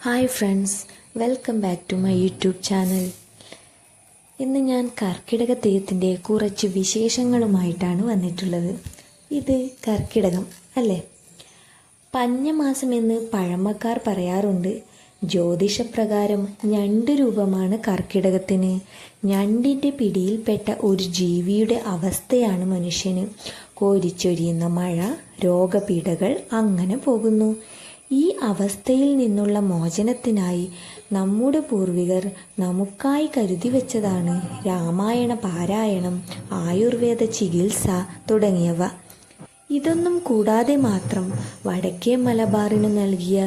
Hi friends, welcome back to my YouTube channel. ഇന്ന് ഞാൻ കർക്കിടക തെയ്യത്തിൻ്റെ കുറച്ച് വിശേഷങ്ങളുമായിട്ടാണ് വന്നിട്ടുള്ളത്. ഇത് കർക്കിടകം അല്ലേ? പഞ്ഞമാസം എന്ന് പഴമക്കാർ പറയാറുണ്ട്. ജ്യോതിഷപ്രകാരം ഞണ്ട് രൂപമാണ് കർക്കിടകത്തിന്. ഞണ്ടിൻ്റെ പിടിയിൽപ്പെട്ട ഒരു ജീവിയുടെ അവസ്ഥയാണ് മനുഷ്യന്. കോരിച്ചൊരിയുന്ന മഴ, രോഗപീഠകൾ അങ്ങനെ പോകുന്നു. ഈ അവസ്ഥയിൽ നിന്നുള്ള മോചനത്തിനായി നമ്മുടെ പൂർവികർ നമുക്കായി കരുതി വെച്ചതാണ് രാമായണ പാരായണം, ആയുർവേദ ചികിത്സ തുടങ്ങിയവ. ഇതൊന്നും കൂടാതെ മാത്രം വടക്കേ മലബാറിന് നൽകിയ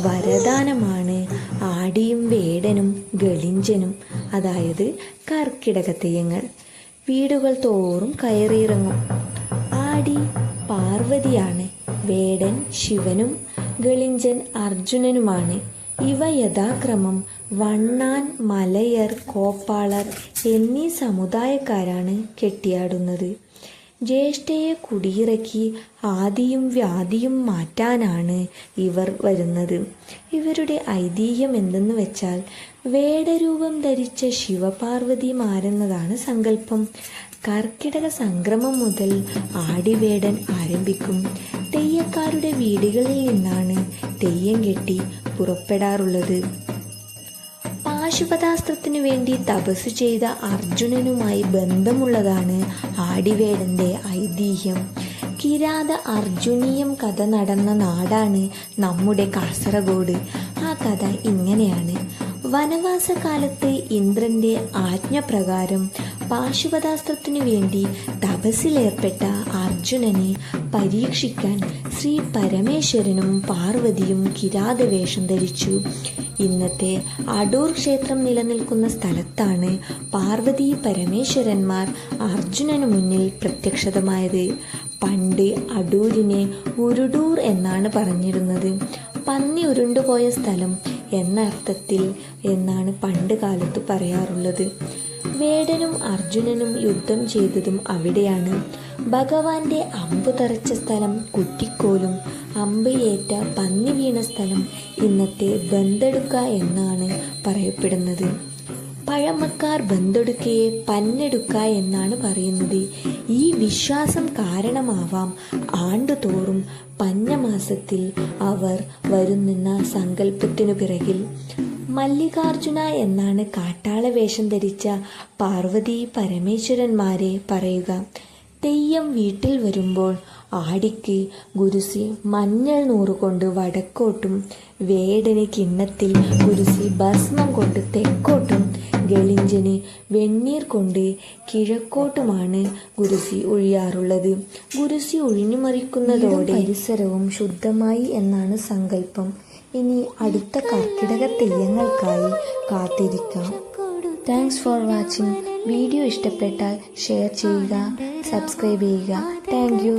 വരദാനമാണ് ആടിയും വേടനും ഗളിഞ്ചനും, അതായത് കർക്കിടക തെയ്യങ്ങൾ. വീടുകൾ തോറും കയറിയിറങ്ങും. ആടി പാർവതിയാണ്, വേടൻ ശിവനും ഗളിഞ്ചൻ അർജുനനുമാണ്. ഇവ യഥാക്രമം വണ്ണാൻ, മലയർ, കോപ്പാളർ എന്നീ സമുദായക്കാരാണ് കെട്ടിയാടുന്നത്. ജ്യേഷ്ഠയെ കുടിയിറക്കി ആദിയും വ്യാധിയും മാറ്റാനാണ് ഇവർ വരുന്നത്. ഇവരുടെ ഐതിഹ്യം എന്തെന്ന് വെച്ചാൽ, വേടരൂപം ധരിച്ച ശിവപാർവതിമാരെന്നതാണ് സങ്കല്പം. കർക്കിടക സംക്രമം മുതൽ ആടിവേടൻ ആരംഭിക്കും. തെയ്യക്കാരുടെ വീടുകളിൽ നിന്നാണ് തെയ്യം കെട്ടി പുറപ്പെടാറുള്ളത്. പാശുപതാസ്ത്രത്തിനു വേണ്ടി തപസ് ചെയ്ത അർജുനനുമായി ബന്ധമുള്ളതാണ് ആടിവേടന്റെ ഐതിഹ്യം. കിരാത അർജുനീയം കഥ നടന്ന നാടാണ് നമ്മുടെ കാസർഗോഡ്. ആ കഥ ഇങ്ങനെയാണ്. വനവാസകാലത്ത് ഇന്ദ്രന്റെ ആജ്ഞപ്രകാരം പാശുപതാസ്ത്രത്തിനു വേണ്ടി തപസ്സിലേർപ്പെട്ട അർജുനനെ പരീക്ഷിക്കാൻ ശ്രീ പരമേശ്വരനും പാർവതിയും കിരാതവേഷം ധരിച്ചു. ഇന്നത്തെ അടൂർ ക്ഷേത്രം നിലനിൽക്കുന്ന സ്ഥലത്താണ് പാർവതി പരമേശ്വരന്മാർ അർജുനനു മുന്നിൽ പ്രത്യക്ഷതമായത്. പണ്ട് അടൂരിനെ ഉരുടൂർ എന്നാണ് പറഞ്ഞിരുന്നത്. പന്നി ഉരുണ്ടുപോയ സ്ഥലം എന്ന അർത്ഥത്തിൽ എന്നാണ് പണ്ട് കാലത്ത് പറയാറുള്ളത്. വേടനും അർജുനനും യുദ്ധം ചെയ്തതും അവിടെയാണ്. ഭഗവാന്റെ അമ്പ് തറച്ച സ്ഥലം കുറ്റിക്കോലും അമ്പ് ഏറ്റ പന്നി വീണ സ്ഥലം ഇന്നത്തെ ബന്തെടുക്ക എന്നാണ് പറയപ്പെടുന്നത്. പഴമക്കാർ ബന്തെടുക്കയെ പന്നെടുക്ക എന്നാണ് പറയുന്നത്. ഈ വിശ്വാസം കാരണമാവാം ആണ്ടുതോറും പഞ്ഞമാസത്തിൽ അവർ വരുന്നെന്ന സങ്കല്പത്തിനു പിറകിൽ. മല്ലികാർജുന എന്നാണ് കാട്ടാള വേഷം ധരിച്ച പാർവതി പരമേശ്വരന്മാരെ പറയുക. തെയ്യം വീട്ടിൽ വരുമ്പോൾ ആടിക്ക് ഗുരുസി മഞ്ഞൾ നൂറുകൊണ്ട് വടക്കോട്ടും, വേടന് കിണ്ണത്തിൽ ഗുരുസി ഭസ്മം കൊണ്ട് തെക്കോട്ടും, ഗളിഞ്ചന് വെണ്ണീർ കൊണ്ട് കിഴക്കോട്ടുമാണ് ഗുരുസി ഒഴിയാറുള്ളത്. ഗുരുസി ഒഴിഞ്ഞുമറിക്കുന്നതോടെ പരിസരവും ശുദ്ധമായി എന്നാണ് സങ്കല്പം. ഇനി അടുത്ത കർക്കിടക തെയ്യങ്ങൾക്കായി കാത്തിരിക്കാം. Thanks for watching. വീഡിയോ ഇഷ്ടപ്പെട്ടാൽ ഷെയർ ചെയ്യുക, സബ്സ്ക്രൈബ് ചെയ്യുക. Thank you.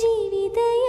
ജീവിതയ